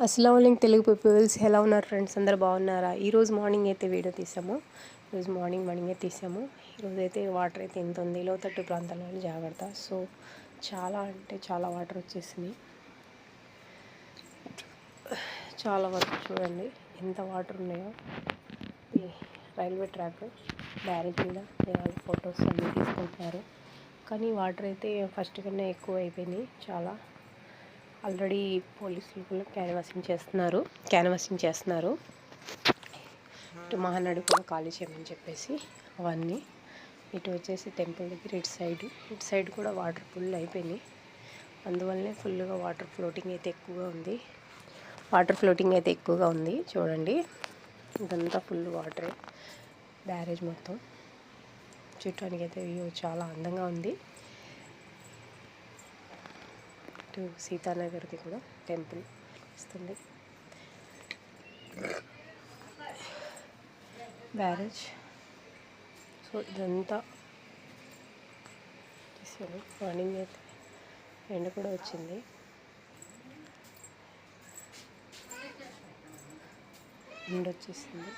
అస్సలాముఅలైకుం Telugu peoples, ఎలా ఉన్నారు friends? అందరూ బాగున్నారా? ఈరోజు మార్నింగ్ అయితే వీడియో తీసాము. ఈరోజు మార్నింగే తీసాము. ఈరోజు అయితే వాటర్ అయితే ఎంత ఉంది, లోతట్టు ప్రాంతాలలో జాగ్రత్త. సో చాలా అంటే చాలా వాటర్ వచ్చేసింది. చాలా వరకు చూడండి ఎంత వాటర్ ఉన్నాయో. ఈ రైల్వే ట్రాక్ బ్యారేజ్ మీద జనాలు ఫొటోస్ అన్నీ తీసుకుంటున్నారు. కానీ వాటర్ అయితే ఫస్ట్ కన్నా ఎక్కువ అయిపోయినాయి చాలా. ఆల్రెడీ పోలీసులు కూడా క్యాన్వాసింగ్ చేస్తున్నారు. ఇటు మహానడి కూడా ఖాళీ చేయమని చెప్పేసి అవన్నీ. ఇటు వచ్చేసి టెంపుల్ దగ్గర ఇటు సైడ్ కూడా వాటర్ ఫుల్ అయిపోయినాయి. అందువల్లనే ఫుల్గా వాటర్ ఫ్లోటింగ్ అయితే ఎక్కువగా ఉంది. చూడండి, ఇదంతా ఫుల్ వాటరే. బ్యారేజ్ మొత్తం చూడటానికి అయితే వ్యూ చాలా అందంగా ఉంది. సీతానగర్ది కూడా టెంపుల్ ఇస్తుంది. బ్యారేజ్. సో ఇదంతా తీసాను. మార్నింగ్ అయితే ఎండ కూడా వచ్చింది. ఎండ వచ్చేసింది.